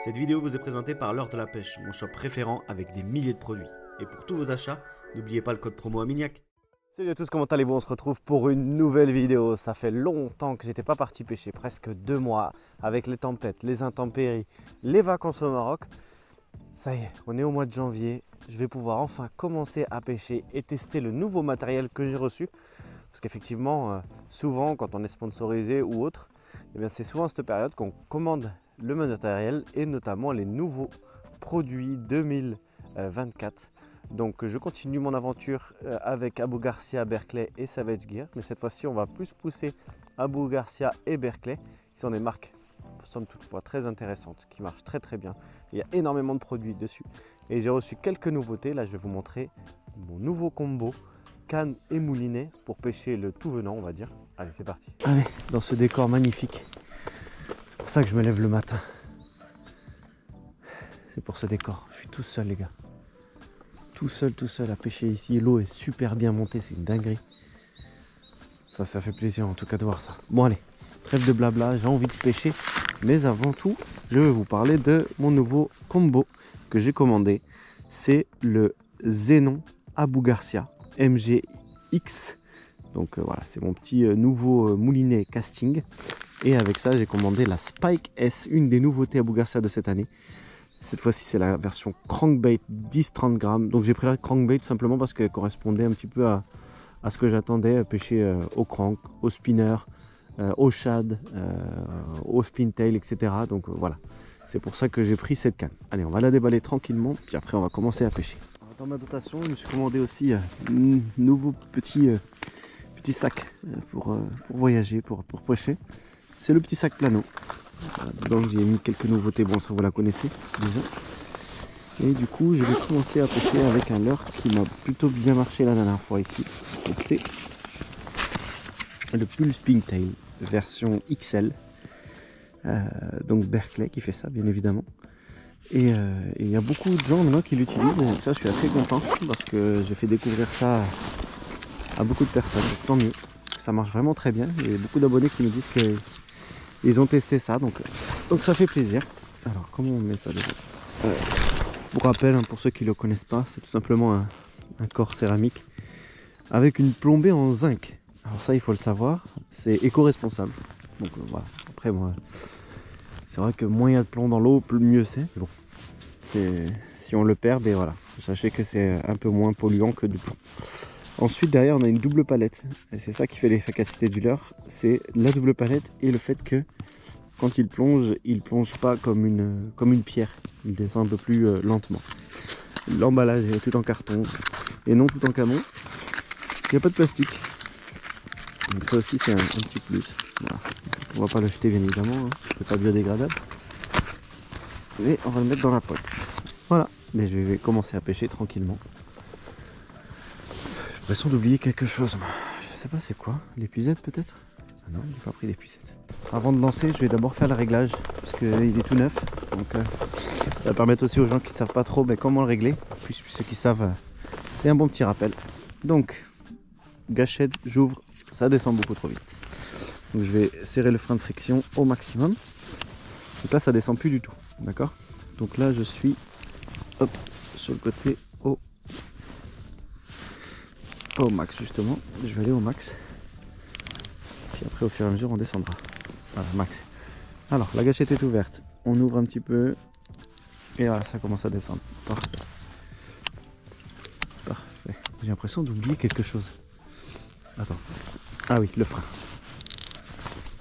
Cette vidéo vous est présentée par l'Heure de la Pêche, mon shop référent avec des milliers de produits. Et pour tous vos achats, n'oubliez pas le code promo Aminiac. Salut à tous, comment allez-vous? On se retrouve pour une nouvelle vidéo. Ça fait longtemps que j'étais pas parti pêcher, presque 2 mois, avec les tempêtes, les intempéries, les vacances au Maroc. Ça y est, on est au mois de janvier. Je vais pouvoir enfin commencer à pêcher et tester le nouveau matériel que j'ai reçu. Parce qu'effectivement, souvent quand on est sponsorisé ou autre, eh bien, c'est souvent à cette période qu'on commande le matériel et notamment les nouveaux produits 2024. Donc je continue mon aventure avec Abou Garcia, Berkeley et Savage Gear. Mais cette fois-ci, on va plus pousser Abou Garcia et Berkeley, qui sont des marques, somme toutefois, très intéressantes, qui marchent très très bien. Il y a énormément de produits dessus. Et j'ai reçu quelques nouveautés. Là, je vais vous montrer mon nouveau combo canne et moulinet pour pêcher le tout venant, on va dire. Allez, c'est parti. Allez, dans ce décor magnifique. C'est pour ça que je me lève le matin. C'est pour ce décor. Je suis tout seul, les gars. Tout seul à pêcher ici. L'eau est super bien montée, c'est une dinguerie. Ça fait plaisir en tout cas de voir ça. Bon allez, trêve de blabla, j'ai envie de pêcher. Mais avant tout, je vais vous parler de mon nouveau combo que j'ai commandé. C'est le Zenon Abou Garcia MGX. Donc voilà, c'est mon petit nouveau moulinet casting. Et avec ça, j'ai commandé la Spike S, une des nouveautés Abou Garcia de cette année. Cette fois-ci, c'est la version crankbait 10-30 grammes. Donc j'ai pris la crankbait tout simplement parce qu'elle correspondait un petit peu à ce que j'attendais, pêcher au crank, au spinner, au shad, au spintail, etc. Donc voilà, c'est pour ça que j'ai pris cette canne. Allez, on va la déballer tranquillement, puis après on va commencer à pêcher. Alors, dans ma dotation, je me suis commandé aussi un nouveau petit sac pour voyager, pour pêcher. C'est le petit sac plano. Voilà, dedans j'ai mis quelques nouveautés, bon ça vous la connaissez déjà. Et du coup je vais commencer à pêcher avec un leurre qui m'a plutôt bien marché la dernière fois ici. C'est le Pulse Spintail version XL. Donc Berkeley qui fait ça bien évidemment. Et il y a beaucoup de gens maintenant qui l'utilisent et ça je suis assez content parce que j'ai fait découvrir ça à beaucoup de personnes. Donc, tant mieux, ça marche vraiment très bien. Il y a beaucoup d'abonnés qui me disent que ils ont testé ça, donc ça fait plaisir. Alors comment on met ça déjà? Pour rappel, hein, pour ceux qui ne le connaissent pas, c'est tout simplement un corps céramique avec une plombée en zinc. Alors ça, il faut le savoir, c'est éco-responsable. Donc voilà, après moi, c'est vrai que moins il y a de plomb dans l'eau, mieux c'est. Bon, si on le perd, ben voilà, sachez que c'est un peu moins polluant que du plomb. Ensuite derrière on a une double palette et c'est ça qui fait l'efficacité du leurre, c'est la double palette et le fait que quand il plonge pas comme une pierre, il descend un peu plus lentement. L'emballage est tout en carton et non tout en canon, il n'y a pas de plastique, donc ça aussi c'est un petit plus. Voilà. On va pas le jeter bien évidemment, hein. C'est pas biodégradable, mais on va le mettre dans la poche. Voilà, mais je vais commencer à pêcher tranquillement. J'ai l'impression d'oublier quelque chose. Je sais pas c'est quoi, l'épuisette peut-être? Ah non, j'ai pas pris l'épuisette. Avant de lancer, je vais d'abord faire le réglage parce qu'il est tout neuf. Donc ça va permettre aussi aux gens qui ne savent pas trop comment le régler. Puis ceux qui savent, c'est un bon petit rappel. Donc, gâchette, j'ouvre, ça descend beaucoup trop vite. Donc je vais serrer le frein de friction au maximum. Donc là, ça descend plus du tout. D'accord? Donc là, je suis hop, sur le côté au max justement, je vais aller au max, puis après au fur et à mesure on descendra. Voilà, max. Alors la gâchette est ouverte, on ouvre un petit peu et voilà, ça commence à descendre. Parfait. Parfait. J'ai l'impression d'oublier quelque chose. Attends. Ah oui, le frein.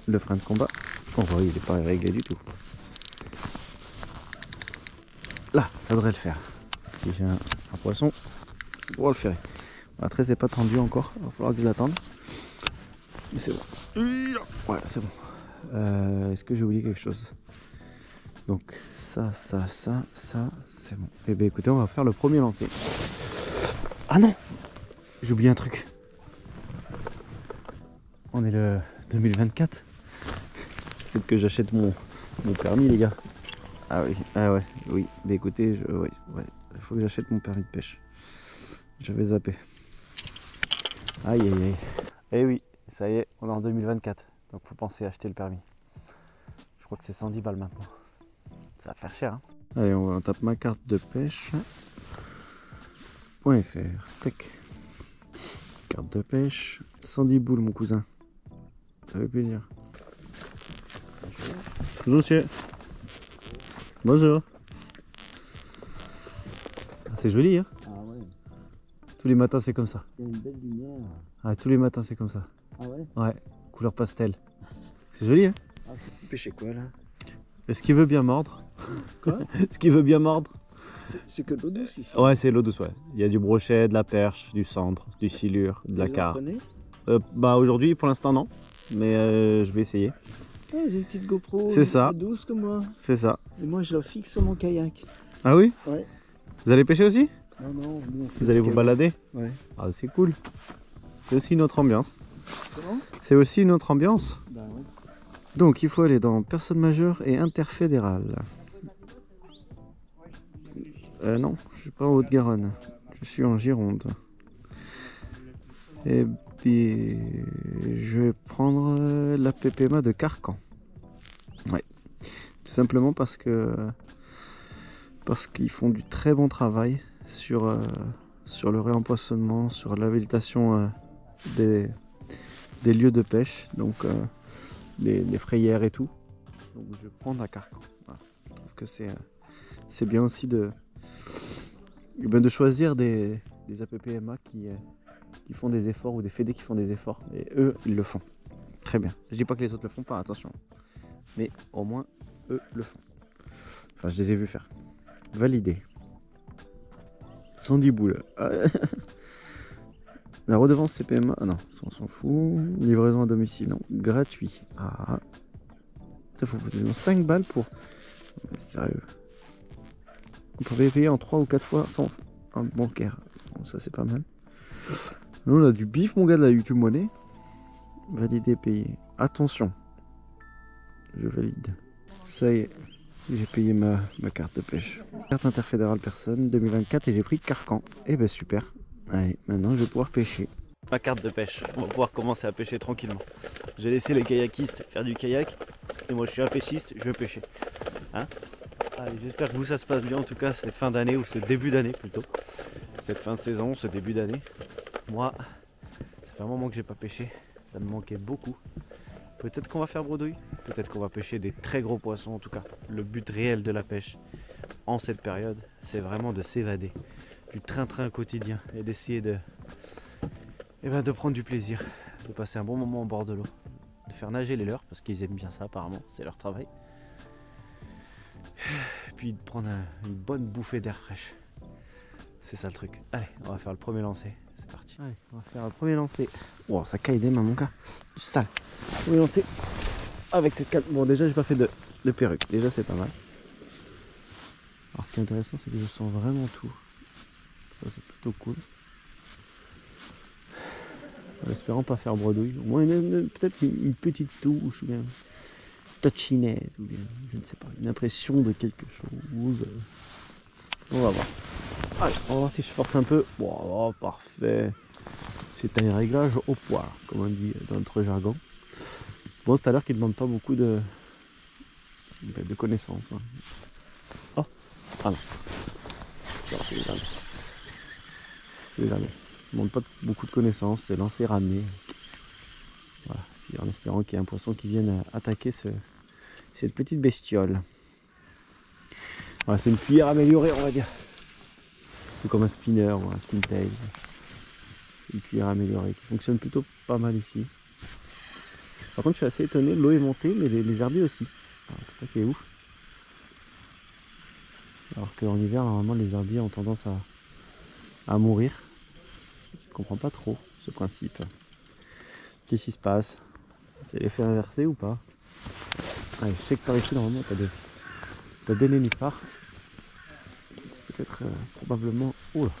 Le frein de combat. On voit, il n'est pas réglé du tout. Là, ça devrait le faire. Si j'ai un poisson, on va le faire. La tresse n'est pas tendue encore, il va falloir que je l'attende. Mais c'est bon. Ouais, c'est bon. Est-ce que j'ai oublié quelque chose? Donc ça, c'est bon. Eh bien écoutez, on va faire le premier lancer. Ah non! J'ai oublié un truc. On est le 2024. Peut-être que j'achète mon permis, les gars. Ah oui, ah ouais, oui. Mais écoutez, ouais, il faut que j'achète mon permis de pêche. J'avais zappé. Aïe aïe aïe. Eh oui, ça y est, on est en 2024. Donc faut penser à acheter le permis. Je crois que c'est 110 balles maintenant. Ça va faire cher. Hein. Allez, on tape ma carte de pêche. .fr. Tac. Carte de pêche. 110 boules, mon cousin. Ça fait plaisir. Bonjour, monsieur. Bonjour. Ah, c'est joli, hein? Ah ouais, Tous les matins, c'est comme ça. il y a une belle lumière. Ah, tous les matins, c'est comme ça. Ah ouais? Ouais, couleur pastel. C'est joli, hein? Ah, pêcher quoi là? Est-ce qu'il veut bien mordre? Quoi? Est-ce qu'il veut bien mordre? C'est que de l'eau douce ici. Ouais, c'est l'eau douce, ouais. Il y a du brochet, de la perche, du cendre, du silure, de la Vous en carpe. prenez? Bah aujourd'hui, pour l'instant, non. Mais je vais essayer. Ah, j'ai une petite GoPro. C'est ça. Douce comme moi. C'est ça. Et moi, je la fixe sur mon kayak. Ah oui? Ouais. Vous allez pêcher aussi? Non, non, nous, on fait Vous allez du vous kayak. balader? Ouais. Ah, c'est cool. C'est aussi une autre ambiance. Comment? C'est aussi une autre ambiance. Bah ouais. Donc, il faut aller dans personne majeure et interfédérale. Non, je suis pas en Haute-Garonne. Je suis en Gironde. Et puis, je vais prendre la PPMA de Carcan. Ouais. Tout simplement parce qu'ils font du très bon travail sur le réempoisonnement, sur l'habilitation des lieux de pêche, donc les frayères et tout. Donc je vais prendre à Carcan. Voilà. Je trouve que c'est bien aussi de choisir des APPMA qui font des efforts ou des fédés qui font des efforts. Et eux, ils le font. Très bien. Je dis pas que les autres le font pas, attention. Mais au moins, eux le font. Enfin, je les ai vus faire. Validé. 110 boules. La redevance CPMA. Ah non, ça, on s'en fout. Livraison à domicile, non. Gratuit. Ah. Ça faut 5 balles pour. Sérieux. On pouvait payer en 3 ou 4 fois sans un bancaire. Bon, ça c'est pas mal. Nous on a du bif, mon gars, de la YouTube Money. Valider, payer. Attention. Je valide. Ça y est. J'ai payé ma carte de pêche. Carte interfédérale personne 2024 et j'ai pris Carcan. Eh ben super. Allez, maintenant je vais pouvoir pêcher. Ma carte de pêche. On va pouvoir commencer à pêcher tranquillement. J'ai laissé les kayakistes faire du kayak. Et moi je suis un pêchiste, je vais pêcher. Hein? Allez, j'espère que vous ça se passe bien en tout cas cette fin d'année ou ce début d'année plutôt. Cette fin de saison, ce début d'année. Moi, ça fait un moment que j'ai pas pêché. Ça me manquait beaucoup. Peut-être qu'on va faire bredouille, peut-être qu'on va pêcher des très gros poissons en tout cas. Le but réel de la pêche en cette période, c'est vraiment de s'évader du train-train quotidien et d'essayer de prendre du plaisir, de passer un bon moment au bord de l'eau, de faire nager les leurs parce qu'ils aiment bien ça apparemment, c'est leur travail. Et puis de prendre une bonne bouffée d'air fraîche. C'est ça le truc. Allez, on va faire le premier lancer. C'est parti. Allez, on va faire le premier lancer. Oh, ça caille des mains, mon gars. Sale. Premier lancer avec cette canne. Bon, déjà, j'ai pas fait de perruque. Déjà, c'est pas mal. Alors, ce qui est intéressant, c'est que je sens vraiment tout. Ça, c'est plutôt cool. En espérant pas faire bredouille. Au moins, peut-être une petite touche ou bien une touchinette ou bien, je ne sais pas, une impression de quelque chose. On va voir. Allez, on va voir si je force un peu. Bon, oh, parfait. C'est un réglage au poids, comme on dit dans notre jargon. Bon, c'est à l'heure qui ne demande pas beaucoup de connaissances. Hein. Oh, ah non. Non, c'est les amis. C'est les amis. Ne demande pas beaucoup de connaissances, c'est lancer, ramener. Voilà. Puis en espérant qu'il y ait un poisson qui vienne attaquer cette petite bestiole. Voilà, c'est une cuillère améliorée, on va dire. C'est comme un spinner ou un spin tail. C'est une cuillère améliorée qui fonctionne plutôt pas mal ici. Par contre, je suis assez étonné, l'eau est montée, mais les herbiers aussi. C'est ça qui est ouf. Alors qu'en hiver, normalement, les herbiers ont tendance à mourir. Je comprends pas trop ce principe. Qu'est-ce qui se passe? C'est l'effet inversé ou pas? Ouais, je sais que par ici, normalement, t'as des nénuphars. Peut-être, probablement... Oh là!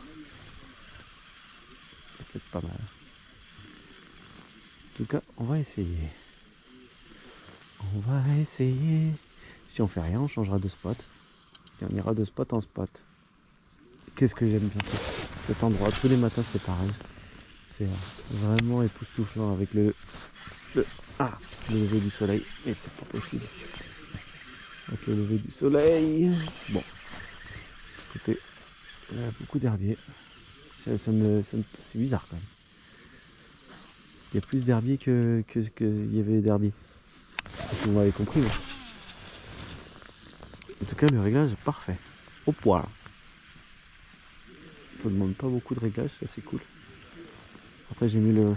Ça peut être pas mal. En tout cas, on va essayer. On va essayer. Si on fait rien, on changera de spot. Et on ira de spot en spot. Qu'est-ce que j'aime bien cet endroit. Tous les matins, c'est pareil. C'est vraiment époustouflant avec le lever du soleil. Et c'est pas possible. avec le lever du soleil. Bon, écoutez, il y a beaucoup d'herbiers. C'est bizarre quand même. Il y a plus d'herbiers que y avait d'herbiers. Si vous m'avez compris. Ouais. En tout cas, le réglage est parfait. Au poil. Ça ne demande pas beaucoup de réglage, ça c'est cool. Après, j'ai mis le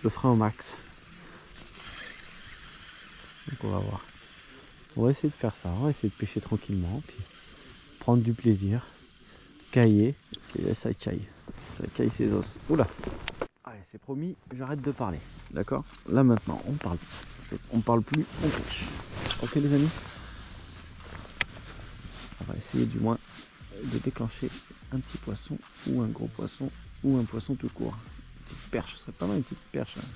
frein au max. Donc on va voir. On va essayer de faire ça. On va essayer de pêcher tranquillement. Puis prendre du plaisir. Cailler. Parce que ça caille. Ça caille ses os. Oula. Allez, c'est promis, j'arrête de parler. D'accord? Là maintenant, on parle. On parle plus, on pêche. Ok les amis? On va essayer du moins de déclencher un petit poisson ou un gros poisson ou un poisson tout court. Une petite perche, ce serait pas mal une petite perche. Hein.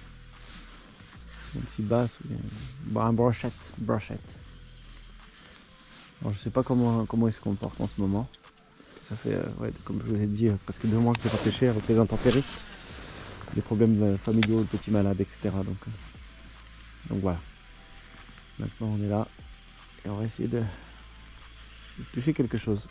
Un petit basse ou un brochette. Alors, je sais pas comment il se comporte en ce moment. Parce que ça fait, ouais, comme je vous ai dit, presque 2 mois que je n'ai pas pêché avec les intempéries. Des problèmes familiaux, de petits malades, etc. Donc voilà. Maintenant on est là et on va essayer de toucher quelque chose.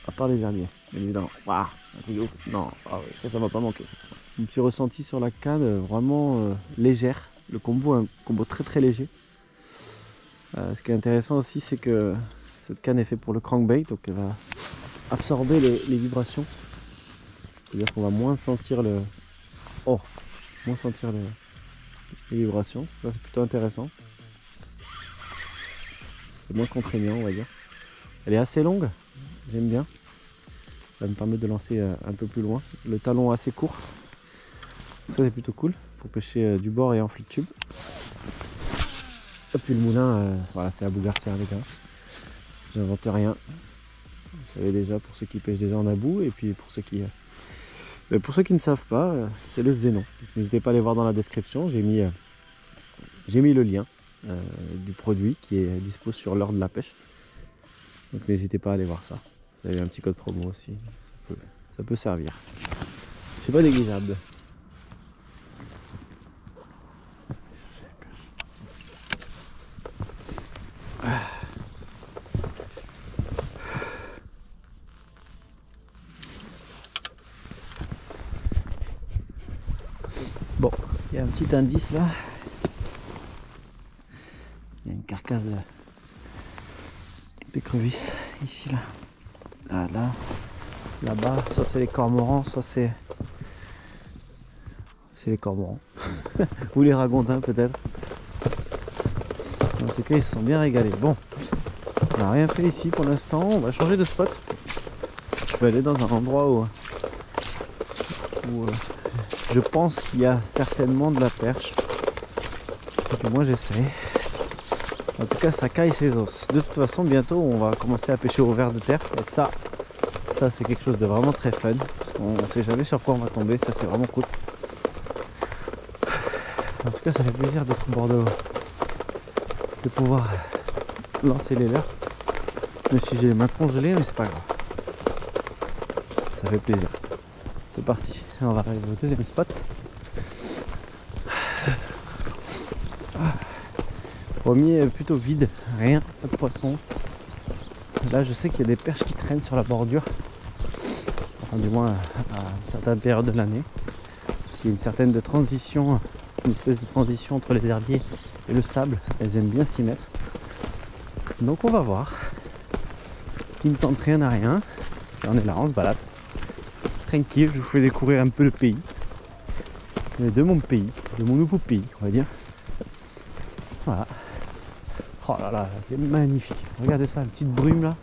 À part les herbiers, bien évidemment. Waouh, un truc de ouf. Non, ah ouais, ça va pas manquer. Ça. Un petit ressenti sur la canne, vraiment légère. Le combo, un combo très très léger. Ce qui est intéressant aussi, c'est que cette canne est faite pour le crankbait, donc elle va absorber les vibrations. C'est-à-dire qu'on va moins sentir les vibrations. Ça c'est plutôt intéressant. C'est moins contraignant, on va dire. Elle est assez longue, j'aime bien. Ça me permet de lancer un peu plus loin. Le talon assez court. Ça c'est plutôt cool pour pêcher du bord et en flip tube. Et puis le moulin, voilà, c'est à Bougartière les gars. J'invente rien. Vous savez déjà pour ceux qui pêchent déjà en abou et puis pour ceux qui ne savent pas, c'est le Zénon. N'hésitez pas à aller voir dans la description. J'ai mis le lien du produit qui est dispo sur l'heure de la pêche. Donc n'hésitez pas à aller voir ça. Vous avez un petit code promo aussi. Ça peut servir. C'est pas négligeable. Bon, il y a un petit indice là. Il y a une carcasse d'écrevisse ici là. Ah, là-bas, soit c'est les cormorans, soit c'est les cormorans. Ou les ragondins peut-être. En tout cas, ils se sont bien régalés. Bon, on n'a rien fait ici pour l'instant. On va changer de spot. Je vais aller dans un endroit où je pense qu'il y a certainement de la perche. Du moins j'essaie. En tout cas ça caille ses os. De toute façon bientôt on va commencer à pêcher au ver de terre. Et ça c'est quelque chose de vraiment très fun. Parce qu'on ne sait jamais sur quoi on va tomber. Ça c'est vraiment cool. En tout cas ça fait plaisir d'être au bord de l'eau. De pouvoir lancer les leurres. Même si j'ai les mains congelées, mais c'est pas grave. Ça fait plaisir. C'est parti, on va arriver au deuxième spot. Premier plutôt vide, rien, pas de poisson. Là je sais qu'il y a des perches qui traînent sur la bordure. Enfin du moins à une certaine période de l'année. Parce qu'il y a une certaine transition, une espèce de transition entre les herbiers et le sable. Elles aiment bien s'y mettre. Donc on va voir. Qui ne tente rien à rien. Et on est là, on se balade. Tranquille, je vous fais découvrir un peu le pays. De mon pays, de mon nouveau pays, on va dire. Voilà. Oh là là, c'est magnifique. Regardez ça, une petite brume là.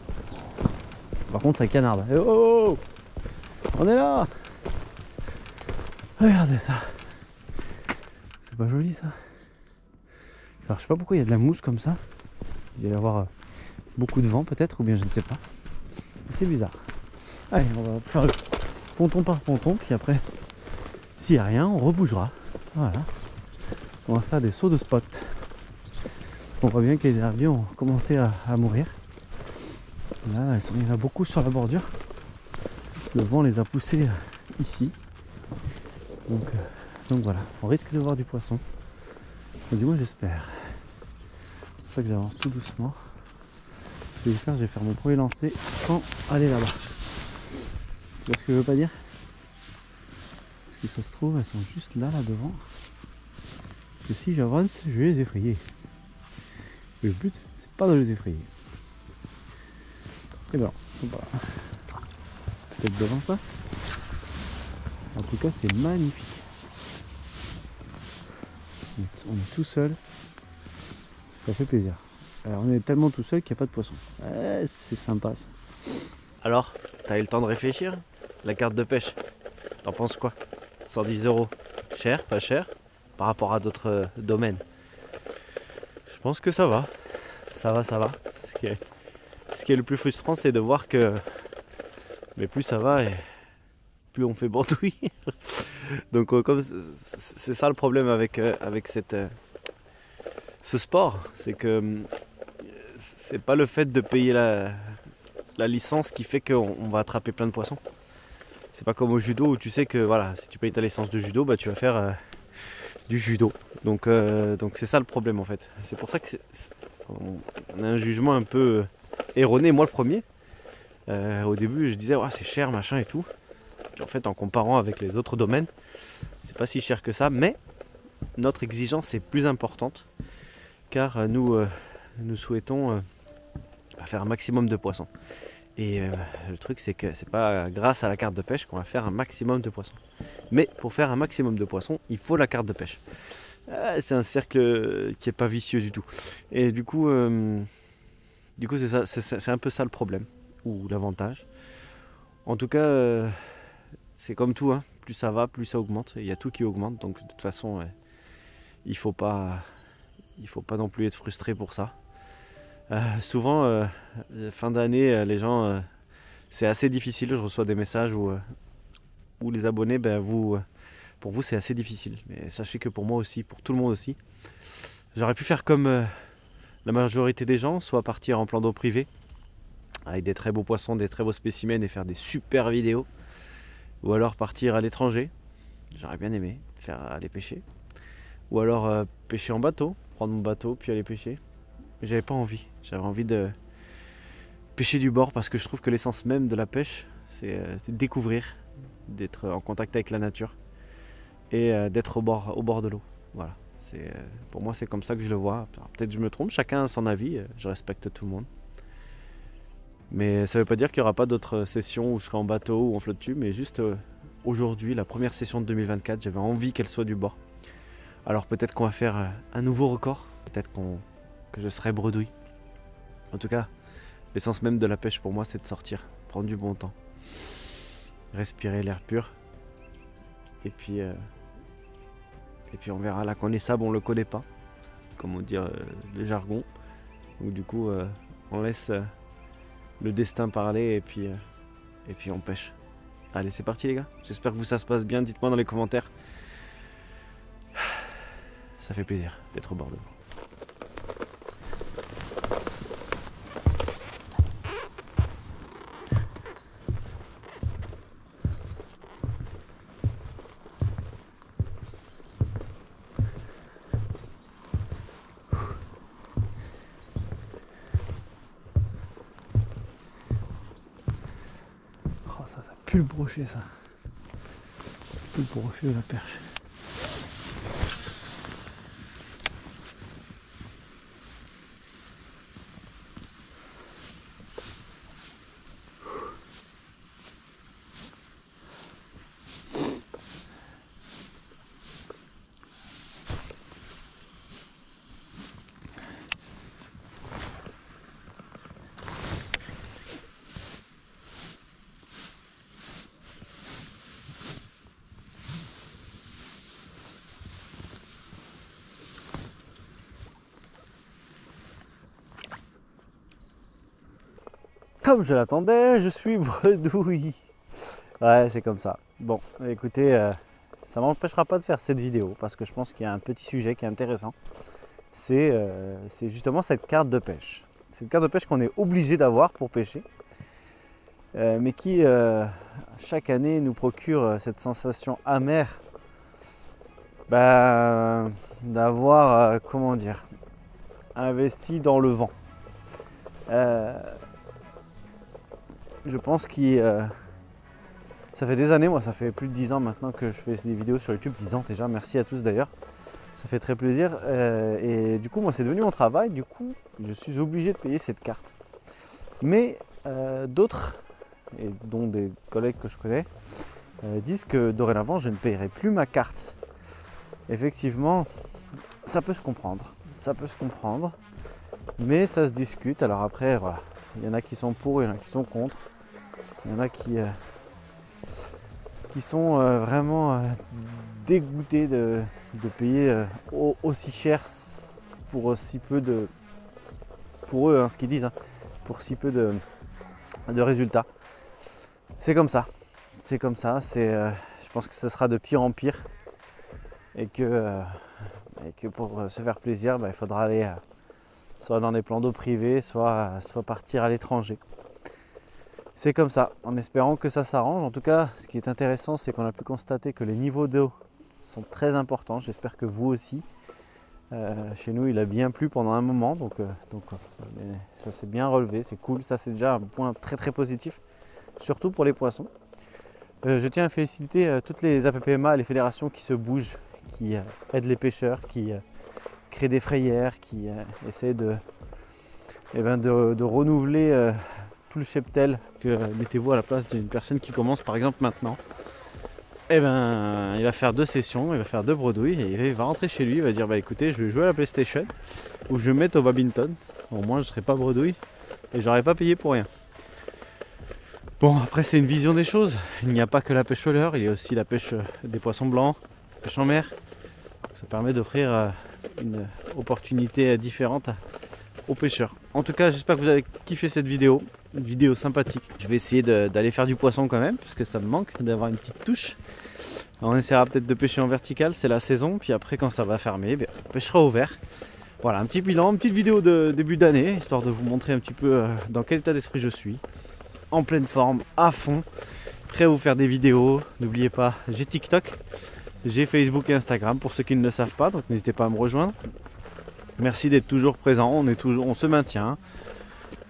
Par contre, ça canarde. Oh, oh, oh, on est là. Regardez ça. C'est pas joli ça. Alors, je sais pas pourquoi il y a de la mousse comme ça. Il doit y avoir beaucoup de vent peut-être, ou bien je ne sais pas. C'est bizarre. Allez, on va faire le ponton par ponton, puis après, s'il n'y a rien, on rebougera. Voilà. On va faire des sauts de spot. On voit bien que les herbiers ont commencé à mourir. Là, il y en a beaucoup sur la bordure. Le vent les a poussés ici. Donc voilà, on risque de voir du poisson. Du moins j'espère. ça que j'avance tout doucement. Ce que je vais faire mon premier lancer sans aller là-bas. Tu vois ce que je veux pas dire? Parce que ça se trouve, elles sont juste là devant. Que si j'avance, je vais les effrayer. Et le but, c'est pas de les effrayer. Et non, ils sont pas là. Peut-être devant ça. En tout cas, c'est magnifique. On est tout seul. Ça fait plaisir. Alors, on est tellement tout seul qu'il n'y a pas de poisson. Ouais, c'est sympa ça. Alors, t'as eu le temps de réfléchir? La carte de pêche, t'en penses quoi? 110 €, cher, pas cher, par rapport à d'autres domaines? Je pense que ça va. Ça va. Ce qui est le plus frustrant, c'est de voir que mais plus ça va et plus on fait bandouille. Donc comme c'est ça le problème avec ce sport, c'est que c'est pas le fait de payer la licence qui fait qu'on va attraper plein de poissons. C'est pas comme au judo où tu sais que voilà, si tu payes ta licence de judo, bah tu vas faire du judo. Donc c'est ça le problème en fait. C'est pour ça que on a un jugement un peu erroné, moi le premier. Au début je disais ouais, c'est cher machin et tout. Puis en fait en comparant avec les autres domaines, c'est pas si cher que ça, mais notre exigence est plus importante car nous souhaitons faire un maximum de poissons. Et le truc c'est que c'est pas grâce à la carte de pêche qu'on va faire un maximum de poissons. Mais pour faire un maximum de poissons, il faut la carte de pêche. C'est un cercle qui est pas vicieux du tout. Et du coup c'est ça, c'est un peu ça le problème ou l'avantage. En tout cas, c'est comme tout, hein. Plus ça va, plus ça augmente. Il y a tout qui augmente, donc de toute façon, il faut pas non plus être frustré pour ça. Souvent, fin d'année, les gens, c'est assez difficile. Je reçois des messages où les abonnés, pour vous, c'est assez difficile. Mais sachez que pour moi aussi, pour tout le monde aussi, j'aurais pu faire comme la majorité des gens, soit partir en plan d'eau privé, avec des très beaux poissons, des très beaux spécimens et faire des super vidéos, ou alors partir à l'étranger, j'aurais bien aimé aller pêcher, ou alors pêcher en bateau, prendre mon bateau puis aller pêcher. Mais j'avais pas envie, j'avais envie de pêcher du bord parce que je trouve que l'essence même de la pêche, c'est découvrir, d'être en contact avec la nature et d'être au bord de l'eau. Voilà, pour moi c'est comme ça que je le vois. Peut-être que je me trompe, chacun a son avis, je respecte tout le monde. Mais ça ne veut pas dire qu'il n'y aura pas d'autres sessions où je serai en bateau ou on flotte dessus, mais juste aujourd'hui, la première session de 2024, j'avais envie qu'elle soit du bord. Alors peut-être qu'on va faire un nouveau record, peut-être que je serai bredouille. En tout cas, l'essence même de la pêche pour moi, c'est de sortir, prendre du bon temps, respirer l'air pur. Et puis on verra. Là, qu'on est sable, on le connaît pas, comme on dit le jargon. Donc du coup, on laisse le destin parler et puis on pêche. Allez, c'est parti les gars. J'espère que ça se passe bien. Dites-moi dans les commentaires. Ça fait plaisir d'être au bord de l'eau. Ça pue le brochet ça. Ça pue le brochet de la perche. Comme je l'attendais, je suis bredouille. Ouais, c'est comme ça. Bon, écoutez, ça ne m'empêchera pas de faire cette vidéo parce que je pense qu'il y a un petit sujet qui est intéressant. C'est justement cette carte de pêche. Cette carte de pêche qu'on est obligé d'avoir pour pêcher, mais qui chaque année nous procure cette sensation amère d'avoir, comment dire, investi dans le vent. Je pense qu'il... ça fait des années, moi ça fait plus de 10 ans maintenant que je fais des vidéos sur YouTube, 10 ans déjà, merci à tous d'ailleurs, ça fait très plaisir. Et du coup moi c'est devenu mon travail, du coup je suis obligé de payer cette carte. Mais d'autres, et dont des collègues que je connais, disent que dorénavant je ne paierai plus ma carte. Effectivement, ça peut se comprendre, mais ça se discute. Alors après, voilà, il y en a qui sont pour, il y en a qui sont contre, il y en a qui sont vraiment dégoûtés de payer aussi cher pour si peu de, pour eux, hein, ce qu'ils disent, hein, pour si peu de résultats. C'est comme ça, je pense que ce sera de pire en pire. Et que pour se faire plaisir, il faudra aller soit dans des plans d'eau privés, soit partir à l'étranger. C'est comme ça, en espérant que ça s'arrange. En tout cas, ce qui est intéressant, c'est qu'on a pu constater que les niveaux d'eau sont très importants. J'espère que vous aussi. Chez nous, il a bien plu pendant un moment, donc ça s'est bien relevé, c'est cool. Ça, c'est déjà un point très très positif, surtout pour les poissons. Je tiens à féliciter toutes les APPMA, les fédérations qui se bougent, qui aident les pêcheurs, qui créent des frayères, qui essaient de renouveler tout le cheptel. Mettez-vous à la place d'une personne qui commence par exemple maintenant. Il va faire 2 sessions, il va faire 2 bredouilles et il va rentrer chez lui, il va dire écoutez, je vais jouer à la PlayStation ou je vais mettre au badminton. Au moins je ne serai pas bredouille et j'aurais pas payé pour rien. Bon, après c'est une vision des choses, il n'y a pas que la pêche au leurre, il y a aussi la pêche des poissons blancs, la pêche en mer. Ça permet d'offrir une opportunité différente aux pêcheurs. En tout cas, j'espère que vous avez kiffé cette vidéo, une vidéo sympathique. Je vais essayer d'aller faire du poisson quand même, parce que ça me manque d'avoir une petite touche. Alors, on essaiera peut-être de pêcher en vertical, c'est la saison, puis après quand ça va fermer, on pêchera au vert. Voilà, un petit bilan, une petite vidéo de début d'année, histoire de vous montrer un petit peu dans quel état d'esprit je suis. En pleine forme, à fond, prêt à vous faire des vidéos. N'oubliez pas, j'ai TikTok, j'ai Facebook et Instagram pour ceux qui ne le savent pas, donc n'hésitez pas à me rejoindre. Merci d'être toujours présent, on se maintient.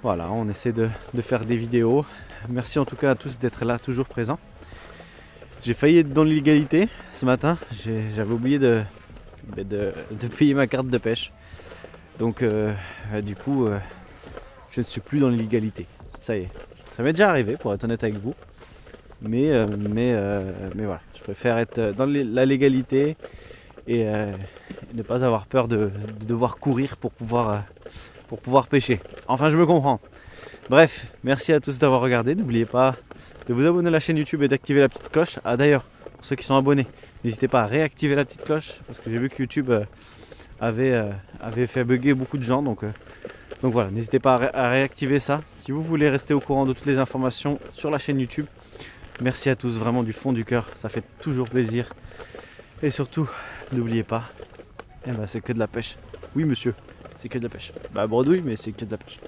Voilà, on essaie de faire des vidéos. Merci en tout cas à tous d'être là, toujours présents. J'ai failli être dans l'illégalité ce matin, j'avais oublié de payer ma carte de pêche. Donc du coup, je ne suis plus dans l'illégalité. Ça y est. Ça m'est déjà arrivé pour être honnête avec vous, mais voilà, je préfère être dans la légalité et ne pas avoir peur de devoir courir pour pouvoir pêcher. Enfin, je me comprends. Bref, merci à tous d'avoir regardé. N'oubliez pas de vous abonner à la chaîne YouTube et d'activer la petite cloche. Ah d'ailleurs, pour ceux qui sont abonnés, n'hésitez pas à réactiver la petite cloche parce que j'ai vu que YouTube avait fait bugger beaucoup de gens, donc voilà, n'hésitez pas à réactiver ça si vous voulez rester au courant de toutes les informations sur la chaîne YouTube. Merci à tous, vraiment du fond du cœur, ça fait toujours plaisir. Et surtout, n'oubliez pas, c'est que de la pêche. Oui monsieur, c'est que de la pêche. Bredouille, mais c'est que de la pêche.